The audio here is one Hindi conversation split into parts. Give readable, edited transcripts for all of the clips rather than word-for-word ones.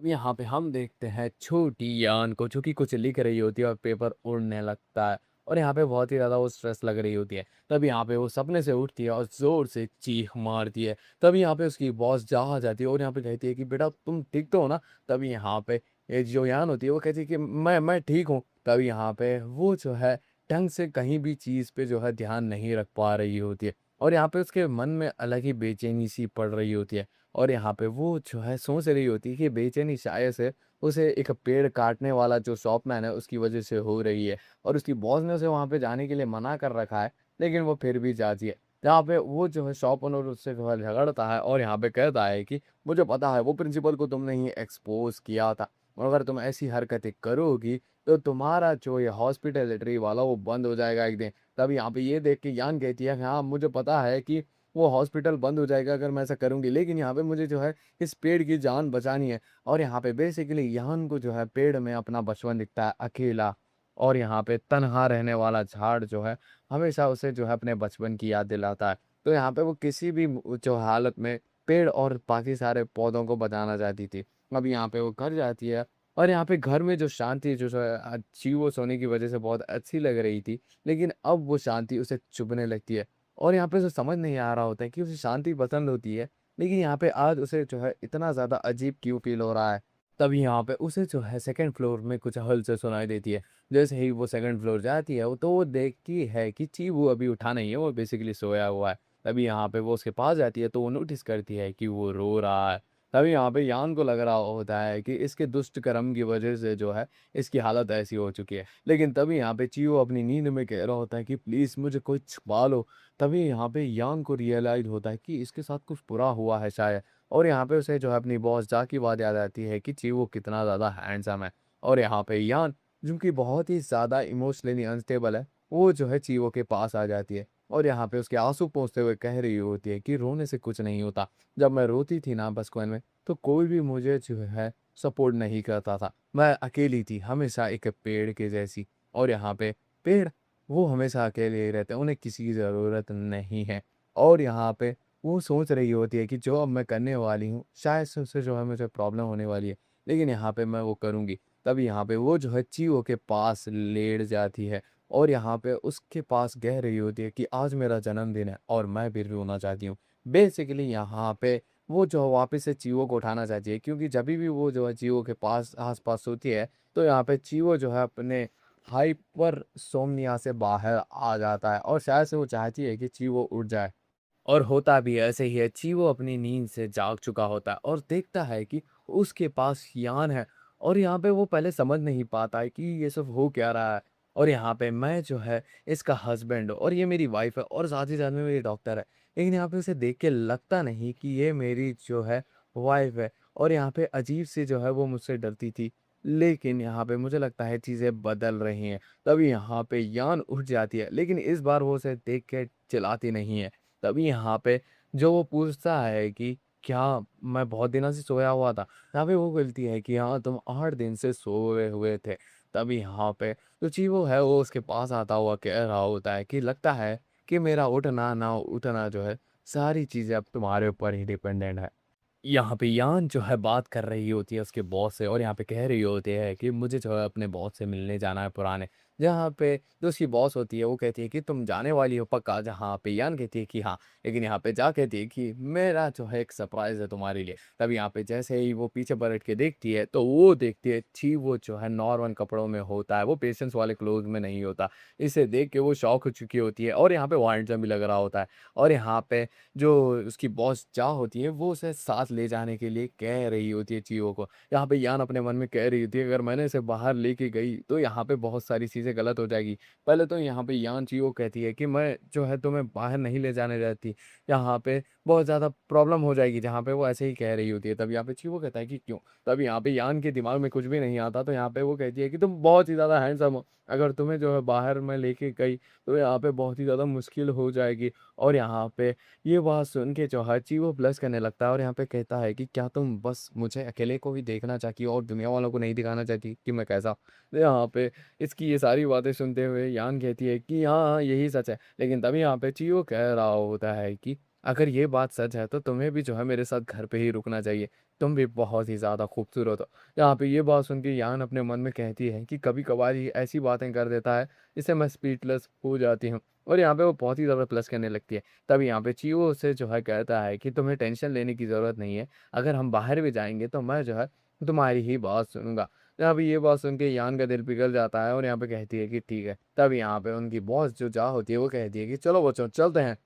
अब यहाँ पे हम देखते हैं छोटी यान को जो कि कुछ लिख रही होती है और पेपर उड़ने लगता है और यहाँ पे बहुत ही ज़्यादा वो स्ट्रेस लग रही होती है। तब यहाँ पे वो सपने से उठती है और ज़ोर से चीख मारती है। तब यहाँ पे उसकी बॉस जाग जाती है और यहाँ पे कहती है कि बेटा तुम ठीक तो हो ना? तभी यहाँ पे ये जो यान होती है वो कहती है कि मैं ठीक हूँ। तभी यहाँ पे वो जो है ढंग से कहीं भी चीज़ पे जो है ध्यान नहीं रख पा रही होती है और यहाँ पे उसके मन में अलग ही बेचैनी सी पड़ रही होती है। और यहाँ पे वो जो है सोच रही होती है कि बेचैनी शायद से उसे एक पेड़ काटने वाला जो शॉपमैन है उसकी वजह से हो रही है और उसकी बॉस ने उसे वहाँ पे जाने के लिए मना कर रखा है, लेकिन वो फिर भी जाती है। जहाँ पे वो जो है शॉप ओनर उससे जो है झगड़ता है और यहाँ पे कहता है कि मुझे पता है वो प्रिंसिपल को तुमने ही एक्सपोज किया था और अगर तुम ऐसी हरकतें करोगी तो तुम्हारा जो ये हॉस्पिटलिटी वाला वो बंद हो जाएगा एक दिन। तब यहाँ पे ये देख के यान कहती है कि हाँ मुझे पता है कि वो हॉस्पिटल बंद हो जाएगा अगर मैं ऐसा करूँगी, लेकिन यहाँ पे मुझे जो है इस पेड़ की जान बचानी है। और यहाँ पे बेसिकली यान को जो है पेड़ में अपना बचपन दिखता है अकेला और यहाँ पे तन्हा रहने वाला झाड़ जो है हमेशा उसे जो है अपने बचपन की याद दिलाता है। तो यहाँ पे वो किसी भी जो हालत में पेड़ और बाकी सारे पौधों को बचाना चाहती थी। अब यहाँ पे वो घर जाती है और यहाँ पे घर में जो शांति जो है चीवो सोने की वजह से बहुत अच्छी लग रही थी, लेकिन अब वो शांति उसे चुभने लगती है। और यहाँ पे उसे समझ नहीं आ रहा होता है कि उसे शांति पसंद होती है, लेकिन यहाँ पे आज उसे जो है इतना ज़्यादा अजीब क्यों फ़ील हो रहा है। तभी यहाँ पे उसे जो है सेकंड फ्लोर में कुछ हलचल सुनाई देती है। जैसे ही वो सेकंड फ्लोर जाती है, तो वो देखती है कि चीवू अभी उठा नहीं है, वो बेसिकली सोया हुआ है। तभी यहाँ पे वो उसके पास जाती है, तो वो नोटिस करती है कि वो रो रहा है। तभी यहाँ पे यान को लग रहा होता है कि इसके दुष्ट कर्म की वजह से जो है, इसकी हालत ऐसी हो चुकी है। लेकिन तभी यहाँ पे चीवू अपनी नींद में कह रहा होता है कि प्लीज़ मुझे कोई छुपा लो। तभी यहाँ पे यांग को रियलाइज़ होता है कि इसके साथ कुछ बुरा हुआ है शायद और यहाँ पे उसे जो है अपनी बॉस जा की बात याद आती है कि चीवू कितना ज़्यादा हैंडसम है। और यहाँ पे यान जो कि बहुत ही ज़्यादा इमोशनली अनस्टेबल है, वो जो है चीवू के पास आ जाती है और यहाँ पे उसके आँसू पोंछते हुए कह रही होती है कि रोने से कुछ नहीं होता। जब मैं रोती थी ना बचपन में, तो कोई भी मुझे जो है सपोर्ट नहीं करता था। मैं अकेली थी, हमेशा एक पेड़ के जैसी। और यहाँ पे पेड़ वो हमेशा अकेले ही रहते हैं, उन्हें किसी की ज़रूरत नहीं है। और यहाँ पे वो सोच रही होती है कि जो अब मैं करने वाली हूँ, शायद से उससे जो है मुझे प्रॉब्लम होने वाली है, लेकिन यहाँ पे मैं वो करूँगी। तब यहाँ पे वो जो है चीओ के पास लेट जाती है और यहाँ पे उसके पास कह रही होती है कि आज मेरा जन्मदिन है और मैं भी रोना चाहती हूँ। बेसिकली यहाँ पे वो जो है वापस से चीओ को उठाना चाहती है, क्योंकि जभी भी वो जो है चीओ के पास आस-पास होती है, तो यहाँ पे चीओ जो है अपने हाइपर सोम्निया से बाहर आ जाता है और शायद से वो चाहती है कि चीवो उठ जाए। और होता भी ऐसे ही है, चीवो अपनी नींद से जाग चुका होता है और देखता है कि उसके पास यान है और यहाँ पे वो पहले समझ नहीं पाता है कि ये सब हो क्या रहा है। और यहाँ पे मैं जो है इसका हस्बैंड और ये मेरी वाइफ है और साथ ही साथ में मेरी डॉक्टर है। लेकिन यहाँ पे उसे देख के लगता नहीं कि ये मेरी जो है वाइफ है और यहाँ पे अजीब सी जो है वो मुझसे डरती थी। लेकिन यहाँ पे मुझे लगता है चीज़ें बदल रही हैं। तभी यहाँ पे यान उठ जाती है, लेकिन इस बार वो उसे देख के चिल्लाती नहीं है। तभी यहाँ पे जो वो पूछता है कि क्या मैं बहुत दिनों से सोया हुआ था? यहाँ पे वो बोलती है कि हाँ, तुम 8 दिन से सोए हुए थे। तभी यहाँ पे जो चीवो है वो उसके पास आता हुआ कह रहा होता है कि लगता है कि मेरा उठना ना उठना जो है, सारी चीज़ें अब तुम्हारे ऊपर ही डिपेंडेंट है। यहाँ पे यान जो है बात कर रही होती है उसके बॉस से और यहाँ पे कह रही होती है कि मुझे जो है अपने बॉस से मिलने जाना है पुराने। जहाँ पे जो उसकी बॉस होती है वो कहती है कि तुम जाने वाली हो पक्का? जहाँ पे यान कहती है कि हाँ, लेकिन यहाँ पे जा कहती है कि मेरा जो है एक सरप्राइज़ है तुम्हारे लिए। तब यहाँ पे जैसे ही वो पीछे पलट के देखती है तो वो देखती है छी वो जो है नॉर्मल कपड़ों में होता है, वो पेशेंट्स वाले क्लोथ में नहीं होता। इसे देख के वो शॉक हो चुकी होती है और यहाँ पे वो हैंडसम भी लग रहा होता है। और यहाँ पे जो उसकी बॉस जा होती है वो उसे साथ ले जाने के लिए कह रही होती है चीज़ों को। यहाँ पे यान अपने मन में कह रही होती है अगर मैंने इसे बाहर लेके गई तो यहाँ पे बहुत सारी चीज़ें गलत हो जाएगी। पहले तो यहाँ पे यान चीज़ों कहती है कि मैं जो है तुम्हें बाहर नहीं ले जाने देती। यहाँ पे बहुत ज़्यादा प्रॉब्लम हो जाएगी, जहाँ पे वो ऐसे ही कह रही होती है। तब यहाँ पे चीवो कहता है कि क्यों? तब यहाँ पे यान के दिमाग में कुछ भी नहीं आता, तो यहाँ पे वो कहती है कि तुम बहुत ही ज़्यादा हैंडसम हो। अगर तुम्हें जो है बाहर मैं लेके गई तो यहाँ पे बहुत ही ज़्यादा मुश्किल हो जाएगी। और यहाँ पे ये बात सुन के जो हाची वो ब्लश करने लगता है और यहाँ पे कहता है कि क्या तुम बस मुझे अकेले को ही देखना चाहती हो और दुनिया वालों को नहीं दिखाना चाहती कि मैं कैसा? तो यहाँ पे इसकी ये सारी बातें सुनते हुए यान कहती है कि हाँ, हाँ, यही सच है। लेकिन तभी यहाँ पे चियो कह रहा होता है कि अगर ये बात सच है तो तुम्हें भी जो है मेरे साथ घर पे ही रुकना चाहिए। तुम भी बहुत ही ज़्यादा खूबसूरत हो। यहाँ पे ये बात सुन के यान अपने मन में कहती है कि कभी-कभार ये ऐसी बातें कर देता है, जिससे मैं स्पीचलेस हो जाती हूँ। और यहाँ पे वो बहुत ही ज़्यादा प्लस करने लगती है। तब यहाँ पे चीवो उसे जो है कहता है कि तुम्हें टेंशन लेने की ज़रूरत नहीं है। अगर हम बाहर भी जाएँगे तो मैं जो है तुम्हारी ही बात सुनूँगा। यहाँ पे ये बात सुन के यान का दिल पिघल जाता है और यहाँ पे कहती है कि ठीक है। तब यहाँ पे उनकी बॉस जो जा होती है वो कहती है कि चलो बच्चों चलते हैं।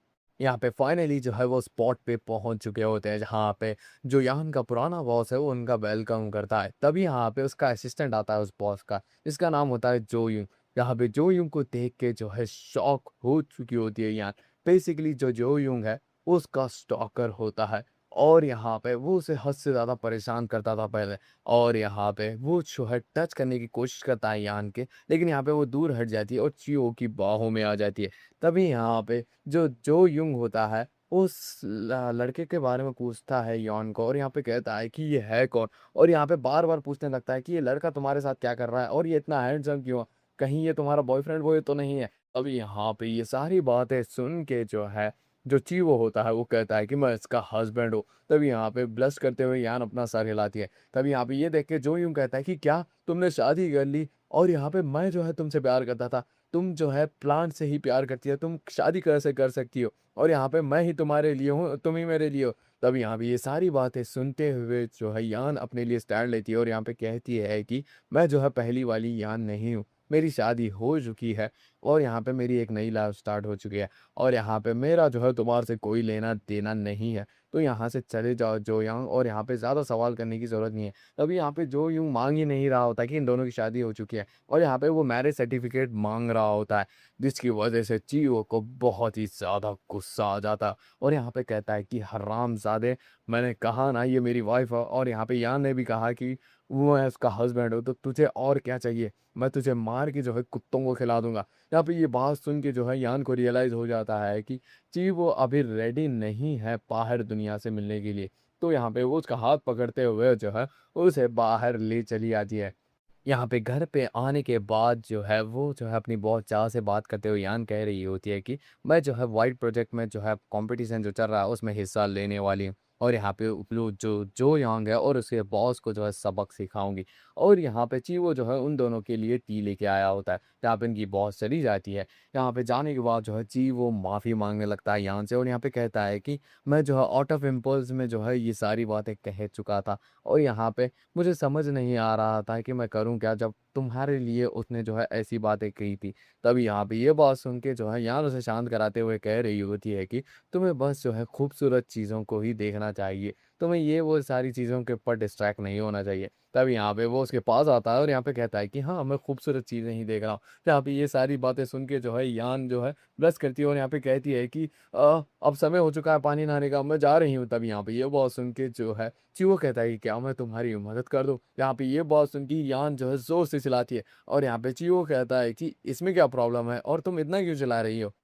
यहाँ पे फाइनली जो है वो स्पॉट पे पहुँच चुके होते हैं जहाँ पे जो यान का पुराना बॉस है वो उनका वेलकम करता है। तभी यहाँ पे उसका असिस्टेंट आता है उस बॉस का, जिसका नाम होता है जो यूं। यहाँ पे जो यूं को देख के जो है शॉक हो चुकी होती है यान। बेसिकली जो यूंग है वो उसका स्टॉकर होता है और यहाँ पे वो उसे हद से ज़्यादा परेशान करता था पहले। और यहाँ पे वो जो है टच करने की कोशिश करता है यान के, लेकिन यहाँ पे वो दूर हट जाती है और चियो की बाहों में आ जाती है। तभी यहाँ पे जो युंग होता है, उस लड़के के बारे में पूछता है यॉन को और यहाँ पे कहता है कि ये है कौन? और यहाँ पे बार-बार पूछने लगता है कि ये लड़का तुम्हारे साथ क्या कर रहा है? और ये इतना हैंडसम क्यों है? कहीं ये तुम्हारा बॉयफ्रेंड बॉय तो नहीं है? अभी यहाँ पे ये सारी बातें सुन के जो है, जो चीवो होता है वो कहता है कि मैं इसका हस्बैंड हूँ। तभी यहाँ पे ब्लश करते हुए यान अपना सर हिलाती है। तभी यहाँ पे ये देख के जो यूँ कहता है कि क्या तुमने शादी कर ली? और यहाँ पे मैं जो है तुमसे प्यार करता था। तुम जो है प्लांट से ही प्यार करती है, तुम शादी कैसे कर सकती हो? और यहाँ पे मैं ही तुम्हारे लिए हूँ, तुम ही मेरे लिए हो। तब यहाँ पे ये सारी बातें सुनते हुए जो है यान अपने लिए स्टैंड लेती है और यहाँ पे कहती है कि मैं जो है पहली वाली यान नहीं हूँ। मेरी शादी हो चुकी है और यहाँ पे मेरी एक नई लाइफ़ स्टार्ट हो चुकी है और यहाँ पे मेरा जो है तुम्हारे से कोई लेना-देना नहीं है। तो यहाँ से चले जाओ जो यांग और यहाँ पे ज़्यादा सवाल करने की ज़रूरत नहीं है। तभी यहाँ पे जो यूँ माँग ही नहीं रहा होता कि इन दोनों की शादी हो चुकी है। और यहाँ पे वो मैरिज सर्टिफ़िकेट माँग रहा होता है, जिसकी वजह से चियो को बहुत ही ज़्यादा गुस्सा आ जाता है और यहाँ पे कहता है कि हरामज़ादे, मैंने कहा ना ये मेरी वाइफ़ है और यहाँ पे यान ने भी कहा कि वो मैं उसका हस्बैंड हूँ, तो तुझे और क्या चाहिए? मैं तुझे मार के जो है कुत्तों को खिला दूँगा। यहाँ पे ये बात सुन के जो है यान को रियलाइज़ हो जाता है कि वो अभी रेडी नहीं है बाहर दुनिया से मिलने के लिए। तो यहाँ पे वो उसका हाथ पकड़ते हुए जो है उसे बाहर ले चली आती है। यहाँ पे घर पे आने के बाद जो है वो जो है अपनी बहुत चाह से बात करते हुए यान कह रही होती है कि मैं जो है वाइड प्रोजेक्ट में जो है कंपटीशन जो चल रहा है उसमें हिस्सा लेने वाली हूँ और यहाँ पे उपलू जो यांग है और उसके बॉस को जो है सबक सिखाऊंगी। और यहाँ पे चीवो जो है उन दोनों के लिए टी लेके आया होता है। जहाँ पे इनकी बॉस चली जाती है, यहाँ पे जाने के बाद जो है चीवो माफ़ी मांगने लगता है यान से और यहाँ पे कहता है कि मैं जो है आउट ऑफ इम्पल्स में जो है ये सारी बातें कह चुका था और यहाँ पे मुझे समझ नहीं आ रहा था कि मैं करूँ क्या, जब तुम्हारे लिए उसने जो है ऐसी बातें कही थी। तभी यहाँ पे ये बात सुन के जो है यान उसे शांत कराते हुए कह रही होती है कि तुम्हें बस जो है खूबसूरत चीज़ों को ही देखना चाहिए। तुम्हें ये वो सारी चीज़ों के ऊपर डिस्ट्रैक्ट नहीं होना चाहिए। तब यहाँ पे वो उसके पास आता है और यहाँ पे कहता है कि हाँ, मैं खूबसूरत चीज़ें ही देख रहा हूँ। तो यहाँ पे ये सारी बातें सुन के जो है यान जो है ब्लश करती है और यहाँ पे कहती है कि अब समय हो चुका है पानी नहाने का, मैं जा रही हूँ। तब यहाँ पे ये बात सुन के जो है चूहा कहता है कि क्या मैं तुम्हारी मदद कर दूँ? यहाँ पे ये बात सुन के यान जो है ज़ोर से चिल्लाती है और यहाँ पे चीओ कहता है कि इसमें क्या प्रॉब्लम है और तुम इतना क्यों चिल्ला रही हो?